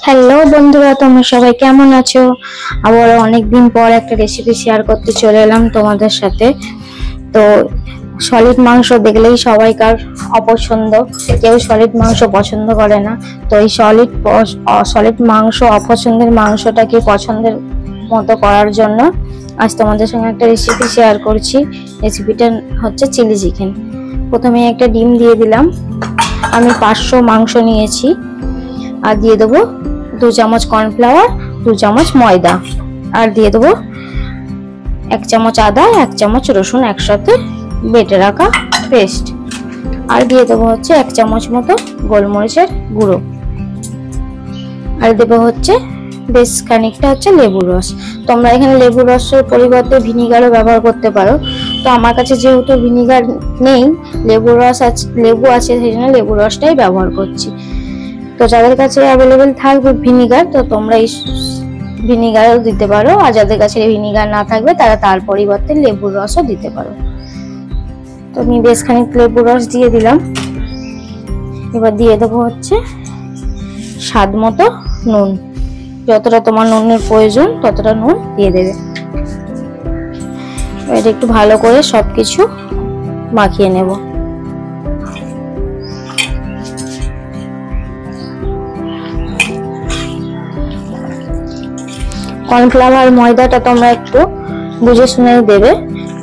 Hello বন্ধুরা, তোমরা সবাই কেমন আছো? আবার অনেকদিন পর একটা রেসিপি শেয়ার করতে চলে এলাম তোমাদের সাথে। তো সলিড মাংস দেখলেই সবাইকার অপছন্দ, কেউ সলিড মাংস পছন্দ করে না। তো এই সলিড মাংস অপছন্দের মাংসটাকে পছন্দের মতো করার জন্য আজ তোমাদের সঙ্গে একটা রেসিপি শেয়ার করছি। রেসিপিটা হচ্ছে চিলি চিকেন। প্রথমে একটা ডিম দিয়ে দিলাম। আমি 500 মাংস নিয়েছি। আর দিয়ে দেবো 2 চামচ কর্নফ্লাওয়ার, 2 চামচ ময়দা, আর দিয়ে দেবো 1 চামচ আদা, 1 চামচ রসুন একসাথে বেটে রাখা পেস্ট, আর দিয়ে দেবো হচ্ছে 1 চামচ মতো গোলমরিচের গুঁড়ো, আর দেবো হচ্ছে বেশ খানিকটা হচ্ছে লেবুর রস। তোমরা এখানে লেবুর রসের পরিবর্তে ভিনিগারও ব্যবহার করতে পারো। তো আমার কাছে যেহেতু ভিনিগার নেই, লেবু আছে, সেই জন্য লেবুর রসটাই ব্যবহার করছি। তো যাদের কাছে অ্যাভেলেবেল থাকবে ভিনিগার, তো তোমরা এই ভিনিগারও দিতে পারো, আর যাদের কাছে ভিনিগার না থাকবে তারা তার পরিবর্তে লেবুর রসও দিতে পারো। তো আমি বেশ খানিক লেবুর রস দিয়ে দিলাম। এবার দিয়ে দেবো হচ্ছে স্বাদ মতো নুন। যতটা তোমার নুনের প্রয়োজন ততটা নুন দিয়ে দেবে। এটা একটু ভালো করে সবকিছু মাখিয়ে নেব। কর্নফ্লাওয়ার ময়দাটা তোমরা একটু বুঝে শুনে দেবে,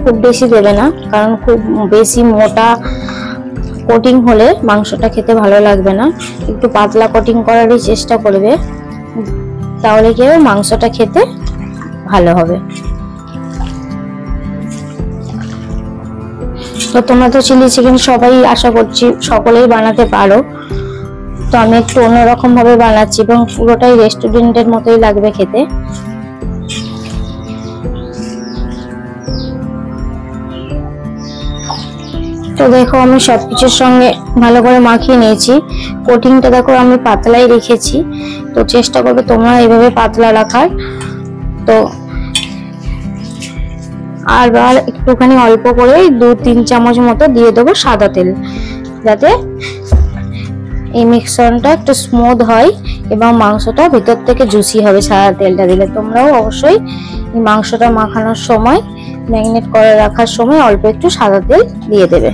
খুব বেশি দেবে না, কারণ খুব বেশি মোটা কোটিং হলে মাংসটা খেতে ভালো লাগবে না। একটু পাতলা কোটিং করারই চেষ্টা করবে, তাহলে কি হবে, মাংসটা খেতে ভালো হবে। তো তোমরা তো চিলি চিকেন সবাই আশা করছি সকলেই বানাতে পারো। তো আমি একটু অন্যরকম ভাবে বানাচ্ছি এবং পুরোটাই রেস্টুরেন্টের মতোই লাগবে খেতে। তো দেখো, আমি সবকিছুর সঙ্গে ভালো করে মাখিয়ে নিয়েছি। কোটিংটা দেখো আমি পাতলাই রেখেছি, তো চেষ্টা করবে তোমরা এইভাবে পাতলা রাখার। তো আর একটুখানি অল্প করে 2-3 চামচ মতো দিয়ে দেবো সাদা তেল, যাতে এই মিক্সচারটা একটু স্মুথ হয় এবং মাংসটা ভিতর থেকে জুসি হবে সাদা তেলটা দিলে। তোমরাও অবশ্যই এই মাংসটা মাখানোর সময়, ম্যারিনেট করে রাখার সময় অল্প একটু সাদা তেল দিয়ে দেবে।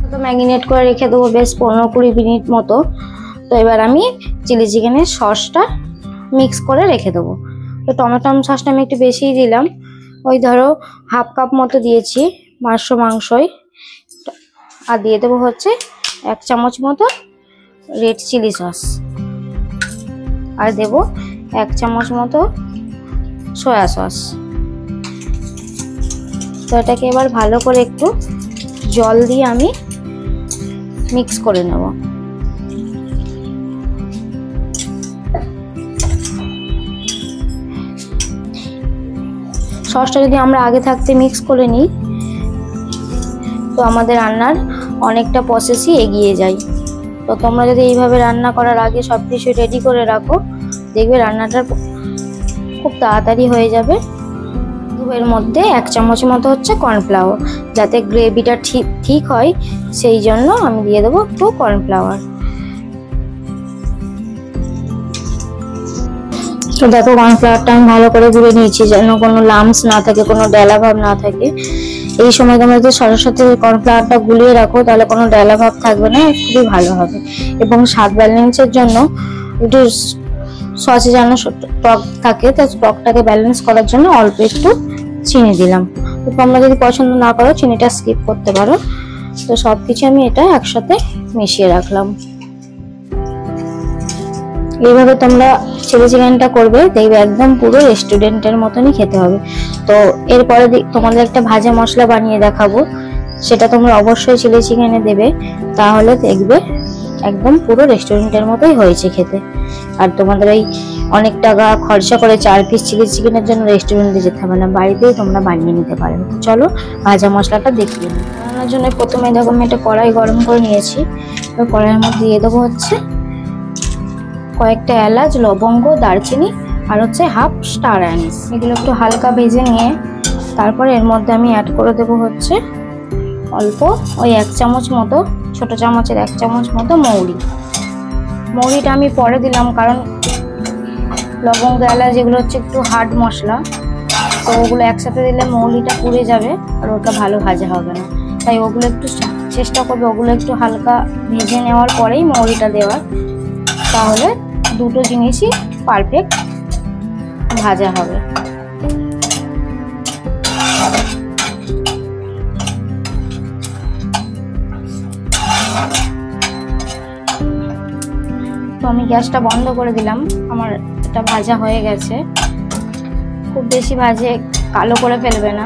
তো ম্যারিনেট করে রেখে দেবো বেশ 15-20 মিনিট মতো। তো এবার আমি চিলি চিকেনের সসটা মিক্স করে রেখে দেবো। তো টমেটো সসটা আমি একটু বেশিই দিলাম, ওই ধরো 1/2 কাপ মতো দিয়েছি 500 মাংসই। আর দিয়ে দেবো হচ্ছে 1 চামচ মতো রেড চিলি সস, আর দেবো 1 চামচ মতো সয়া সস। তো এটাকে এবার ভালো করে একটু জল দিয়ে আমি মিক্স করে নেব। সসটা যদি আমরা আগে থাকতে মিক্স করে নিই, তো আমাদের রান্নার অনেকটা প্রসেসই এগিয়ে যায়। তো তোমরা যদি এইভাবে রান্না করার আগে সবকিছু রেডি করে রাখো, দেখবে রান্নাটা খুব তাড়াতাড়ি হয়ে যাবে। এর মধ্যে 1 চামচ মতো হচ্ছে কর্নফ্লাওয়ার, যাতে গ্রেভিটা ঠিক হয়, সেই জন্য আমি দিয়ে দেবো একটু কর্নফ্লাওয়ার। তো দেখো, কর্নফ্লাওয়ারটা আমি ভালো করে গুলে নিয়েছি, যেন কোনো লাম্পস না থাকে, কোনো ডেলা ভাব না থাকে। এই সময় তোমরা যদি সসের সাথে কর্নফ্লাওয়ারটা গুলিয়ে রাখো, তাহলে কোনো ডেলা ভাব থাকবে না, খুবই ভালো হবে। এবং স্বাদ ব্যালেন্সের জন্য একটু সসে যেন টক থাকে, তো টকটাকে ব্যালেন্স করার জন্য অল্প একটু চিনি দিলাম। তো তোমরা যদি পছন্দ না করো, চিনিটা স্কিপ করতে পারো। তো সবকিছু আমি এটা একসাথে মিশিয়ে রাখলাম। এইভাবে তোমরা চিলি চিকেনটা করবে, দেখবে একদম পুরো রেস্টুরেন্টের মতনই খেতে হবে। তো এরপরে তোমাদের একটা ভাজা মশলা বানিয়ে দেখাবো, সেটা তোমরা অবশ্যই চিলি চিকেনে দেবে, তাহলে দেখবে একদম পুরো রেস্টুরেন্টের মতোই হয়েছে খেতে। আর তোমাদের ওই অনেক টাকা খরচা করে 4 পিস চিলি চিকেনের জন্য রেস্টুরেন্টে যেতে হবে না, বাড়িতেই তোমরা বানিয়ে নিতে পারো। তো চলো ভাজা মশলাটা দেখিয়ে নিই। বানানোর জন্য প্রথমে দেখো আমি একটা কড়াই গরম করে নিয়েছি। তো কড়াইয়ের মধ্যে দিয়ে দেবো হচ্ছে কয়েকটা এলাচ, লবঙ্গ, দারচিনি, আর হচ্ছে 1/2 স্টার অ্যানিস। এগুলো একটু হালকা ভেজে নিয়ে তারপর এর মধ্যে আমি অ্যাড করে দেবো হচ্ছে অল্প ওই 1 চামচ মতো, ছোট চামচের 1 চামচ মতো মৌরি। মৌরিটা আমি পরে দিলাম কারণ লবঙ্গ এলাচ যেগুলো হচ্ছে একটু হার্ড মশলা, তো ওগুলো একসাথে দিলে মৌরিটা পুড়ে যাবে আর ওটা ভালো ভাজা হবে না। তাই ওগুলো একটু চেষ্টা করবে ওগুলো একটু হালকা ভেজে নেওয়ার পরেই মৌরিটা দেওয়ার, তাহলে দুটো জিনিসই পারফেক্ট ভাজা হবে। তো আমি গ্যাসটা বন্ধ করে দিলাম, আমার এটা ভাজা হয়ে গেছে। খুব বেশি ভাজে কালো করে ফেলবে না,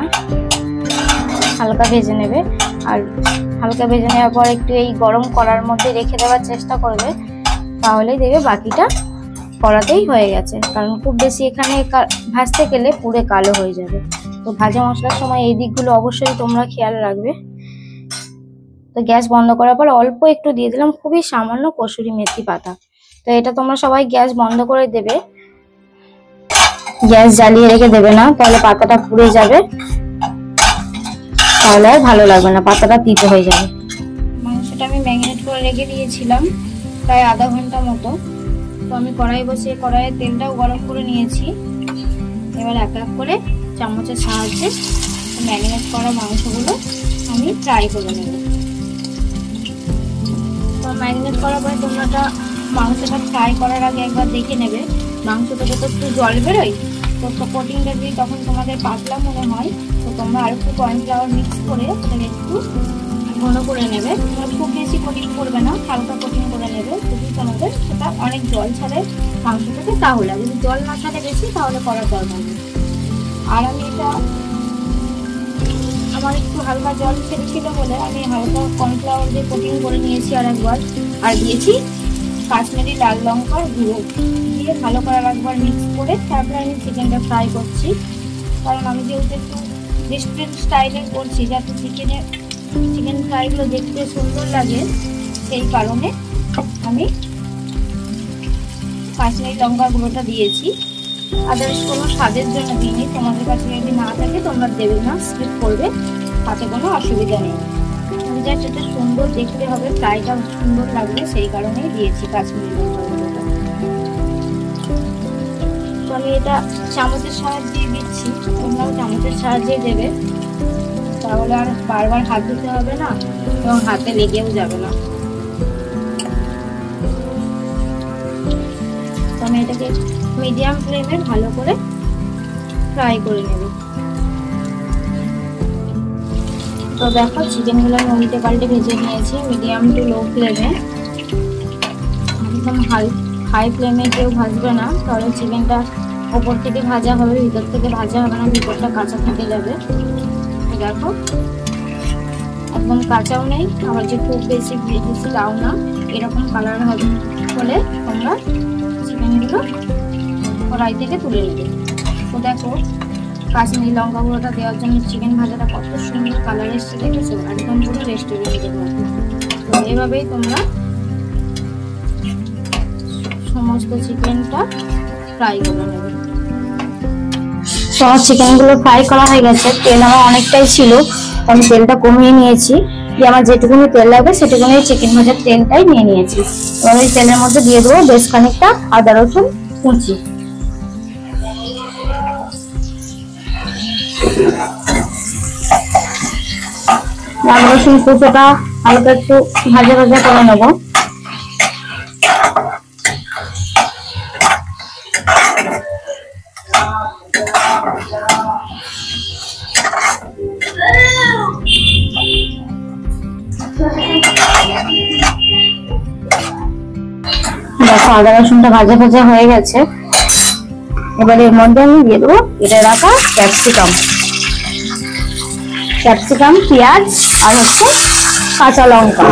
হালকা ভেজে নেবে। আর হালকা ভেজে নেওয়ার পর একটু এই গরম কড়ার মধ্যে রেখে দেওয়ার চেষ্টা করবে, তাহলেই দেখবে বাকিটা কড়াতেই হয়ে গেছে। কারণ খুব বেশি এখানে ভাজতে গেলে পুরো কালো হয়ে যাবে। তো ভাজা মশলার সময় এই দিকগুলো অবশ্যই তোমরা খেয়াল রাখবে। তো গ্যাস বন্ধ করার পর অল্প একটু দিয়ে দিলাম খুবই সামান্য কসুরি মেথি পাতা। তো এটা তোমরা সবাই গ্যাস বন্ধ করে দেবে, গ্যাস জ্বালিয়ে রেখে দেবে না, তাহলে পাতাটা পুড়ে যাবে, তাহলে আর ভালো লাগবে না, পাতাটা তিতো হয়ে যাবে। মাংসটা আমি ম্যারিনেট করে রেখে দিয়েছিলাম প্রায় আধা ঘন্টা মতো। তো আমি কড়াই বসিয়ে কড়াইয়ে তেলটাও গরম করে নিয়েছি। এবার এক এক করে চামচের সাহায্যে ম্যারিনেট করা মাংসগুলো আমি ফ্রাই করে নেব। তো ম্যারিনেট করার পরে তোমরা মাংসটা ফ্রাই করার আগে একবার দেখে নেবে মাংসটা যত একটু জল বেরোয়, তো কোটিংটা যদি তখন তোমাদের পাতলা মনে হয় তো তোমরা আর একটু কর্নফ্লাওয়ার মিক্স করে ওটাকে একটু ঘন করে নেবে। তোমরা খুব বেশি কোটিং করবে না, হালকা কোটিং করে নেবে। যদি তোমাদের সেটা অনেক জল ছাড়ে মাংসটাকে, তাহলে যদি জল না ছাড়ে বেশি তাহলে করার দরকার নেই। আর আমি এটা আমার একটু হালকা জল ছেড়েছিল বলে আমি হালকা কর্নফ্লাওয়ার দিয়ে কোটিং করে নিয়েছি আর একবার, আর দিয়েছি কাশ্মীরি লাল লঙ্কার গুঁড়ো দিয়ে ভালো করে একবার মিক্স করে তারপরে আমি চিকেনটা ফ্রাই করছি। কারণ আমি যেহেতু একটু রেস্টুরেন্ট স্টাইলে করছি যাতে চিকেন ফ্রাইগুলো দেখতে সুন্দর লাগে, সেই কারণে আমি কাশ্মীরি লঙ্কা গুঁড়োটা দিয়েছি। আদার্স কোনো স্বাদের জন্য দিইনি, তোমাদের কাছে যদি না থাকে তোমরা দেবে না, স্কিপ করবে, তাতে কোনো অসুবিধা নেই। আমি জাস্ট এটা সুন্দর দেখতে হবে, ফ্রাইটা সুন্দর লাগবে সেই কারণেই দিয়েছি কাশ্মীরি লঙ্কা গুঁড়োটা। তো আমি এটা চামচের সাহায্যে দিচ্ছি, তোমরাও চামচের সাহায্যে দেবে, তাহলে আর বারবার হাত ধুতে হবে না এবং হাতে লেগেও যাবে না। তো আমি এটাকে মিডিয়াম ফ্লেমে ভালো করে ফ্রাই করে নেব। তো দেখো চিকেনগুলো আমি উল্টে পাল্টে ভেজে নিয়েছি মিডিয়াম টু লো ফ্লেমে। একদম হাই ফ্লেমে কেউ ভাজবে না, তাহলে চিকেনটা ওপর থেকে ভাজা হবে, ভিতর থেকে ভাজা হবে না, ভিতরটা কাঁচা থেকে যাবে। দেখো একদম কাঁচাও নেই, আবার যে খুব বেশি ভেজেছিলাও না, এরকম কালার হবে বলে তোমরা চিকেনগুলো কড়াই থেকে তুলে নেবে। তো দেখো কাশ্মীরি লঙ্কা গুঁড়োটা দেওয়ার জন্য চিকেন ভাজাটা কত সুন্দর কালার এসছে, দেখেছো, একদম পুরো রেস্টুরেন্টের মতো। তো এভাবেই তোমরা সমস্ত চিকেনটা ফ্রাই করে নেবে। সব চিকেনগুলো ফ্রাই করা হয়ে গেছে, তেল আমার অনেকটাই ছিল, আমি তেলটা কমিয়ে নিয়েছি, দিয়ে আমার যেটুকুনি তেল লাগবে সেটুকুনি চিকেন ভাজার তেলটাই নিয়ে নিয়েছি। এবার ওই তেলের মধ্যে দিয়ে দেবো বেশ খানিকটা আদা রসুন কুচি। আদা রসুন কুচোটা হালকা একটু ভাজা ভাজা করে নেবো। দেখো আদা রসুনটা ভাজা ভাজা হয়ে গেছে। এবার এর মধ্যে আমি দিয়ে দেবো এটা রাখা ক্যাপসিকাম, পেঁয়াজ আর হচ্ছে কাঁচা লঙ্কা।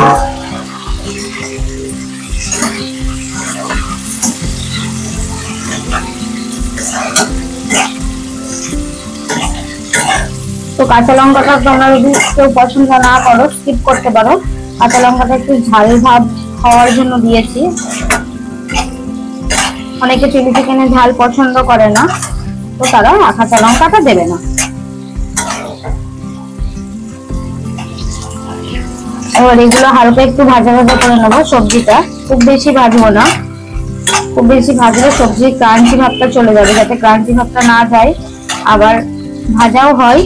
তো কাঁচা লঙ্কাটা তোমরা যদি কেউ পছন্দ না করো স্কিপ করতে পারো, কাঁচা লঙ্কাটা একটু ঝাল ভাব হওয়ার জন্য দিয়েছি। অনেকে চিলি চিকেনে ঝাল পছন্দ করে না, তো তারা কাঁচা লঙ্কাটা দেবে না। এবার এগুলো হালকা একটু ভাজা ভাজা করে নেবো। সবজিটা খুব বেশি ভাজবো না, খুব বেশি ভাজলে সবজির ক্রাঞ্চি ভাবটা চলে যাবে, যাতে ক্রাঞ্চি ভাবটা না যায় আবার ভাজাও হয়,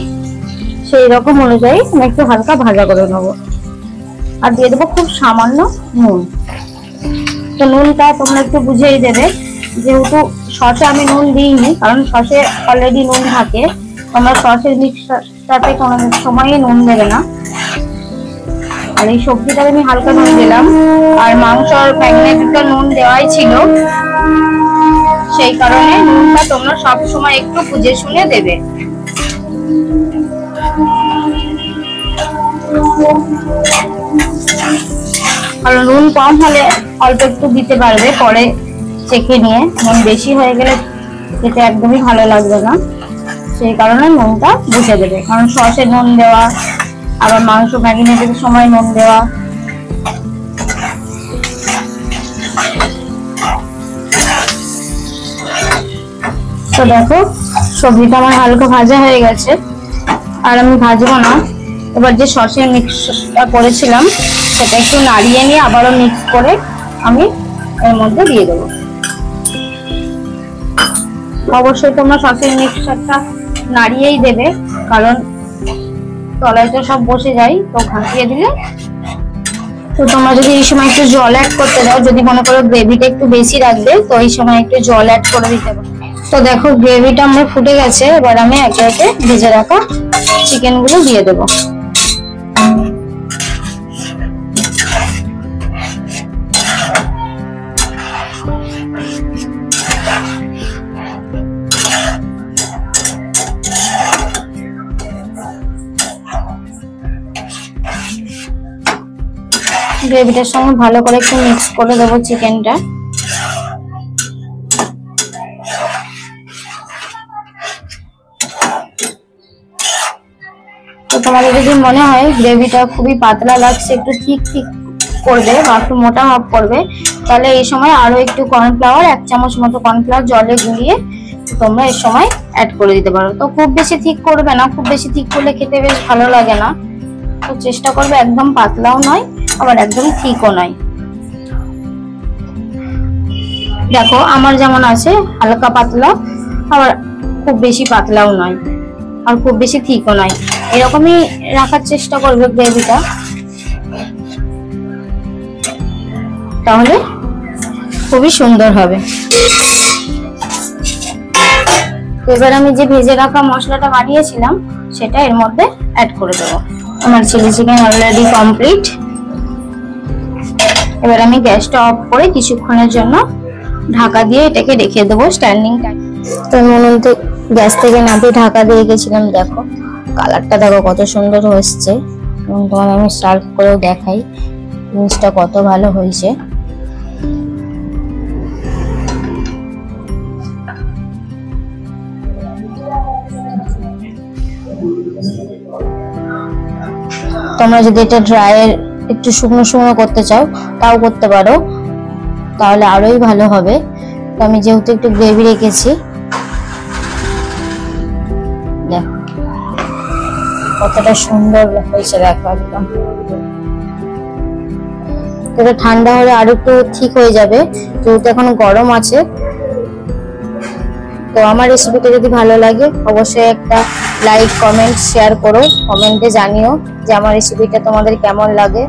সেই রকম অনুযায়ী আমি একটু হালকা ভাজা করে নেবো। আর দিয়ে দেবো খুব সামান্য নুন। তো নুনটা তোমরা একটু বুঝেই দেবে, যেহেতু সসে আমি নুন দিইনি, কারণ সসে অলরেডি নুন থাকে। তোমরা সসের মিক্সটাতে কোনো সময়ই নুন দেবে না। আর এই সবজিটা আমি হালকা নুন দিলাম, আর মাংসর ম্যাগনেটটা নুন দেওয়াই ছিল, সেই কারণে নুনটা তোমরা সব সময় একটু বুঝে শুনে দেবে। আর নুন কম হলে অল্প একটু দিতে পারবে, পরে চেখে নিয়ে। নুন বেশি হয়ে গেলে খেতে একদমই ভালো লাগবে না, সেই কারণে নুনটা বুঝে দেবে। কারণ সসে নুন দেওয়া, আবার মাংস ম্যারিনেটের সময় নুন দেওয়া। তো দেখো সবজিটা আমার হালকা ভাজা হয়ে গেছে, আর আমি ভাজবো না। এবার যে সসের মিক্সটা করেছিলাম সেটা একটু নাড়িয়ে নিয়ে আবারও মিক্স করে আমি এর মধ্যে দিয়ে দেবো। অবশ্যই তোমরা সসের মিক্সচারটা নাড়িয়েই দেবে, কারণ তলায় তো সব বসে যায়, তো ঘাঁটিয়ে দিলে। তো তোমরা যদি এই সময় একটু জল অ্যাড করতে দাও, যদি মনে করো গ্রেভিটা একটু বেশি রাখবে, তো এই সময় একটু জল অ্যাড করে দিতে পারো। তো দেখো গ্রেভিটা আমার ফুটে গেছে, এবার আমি একে একে ভেজে রাখা চিকেন গুলো দিয়ে দেবো। গ্রেভিটার সঙ্গে ভালো করে একটু মিক্স করে দেবো চিকেনটা। তো তোমাদের যদি মনে হয় গ্রেভিটা খুবই পাতলা লাগছে, একটু ঠিক ঠিক করবে বা একটু মোটা ভাব করবে, তাহলে এই সময় আরো একটু কর্নফ্লাওয়ার, 1 চামচ মতো কর্নফ্লাওয়ার জলে গুলিয়ে তোমরা এই সময় অ্যাড করে দিতে পারো। তো খুব বেশি ঠিক করবে না, খুব বেশি ঠিক করলে খেতে বেশ ভালো লাগে না। তো চেষ্টা করবে একদম পাতলাও নয়, আবার একদম ঠিকও নয়। দেখো আমার যেমন আছে হালকা পাতলা, আবার খুব বেশি পাতলাও নয়, আর খুব বেশি ঠিকও নয়, এরকমই রাখার চেষ্টা করবে গ্রেভিটা, তাহলে খুবই সুন্দর হবে। এবার আমি যে ভেজে রাখা মশলাটা বানিয়েছিলাম সেটা এর মধ্যে অ্যাড করে দেবো। আমার চিলি চিকেন অলরেডি কমপ্লিট। এবার আমি গ্যাসটা অফ করে কিছুক্ষণের জন্য ঢাকা দিয়ে এটাকে রেখে দেবো স্ট্যান্ডিং টাইম। তো মনে গ্যাস থেকে নামিয়ে ঢাকা দিয়ে গেছিলাম, দেখো কালারটা দেখো কত সুন্দর হয়েছে। এবং তোমার আমি সার্ভ করেও দেখাই জিনিসটা কত ভালো হয়েছে। তোমরা যদি এটা ড্রাইয়ের একটু শুকনো শুকনো করতে চাও তাও করতে পারো, তাহলে আরোই ভালো হবে। তো আমি যেহেতু একটু গ্রেভি রেখেছি, দেখো কতটা সুন্দর হয়েছে, দেখো একদম। এটা ঠান্ডা হলে আরো একটু ঠিক হয়ে যাবে, যেহেতু এখন গরম আছে। তো আমার রেসিপিটা যদি ভালো লাগে অবশ্যই একটা লাইক, কমেন্ট, শেয়ার করো। কমেন্টে জানিও যে আমার রেসিপিটা তোমাদের কেমন লাগে।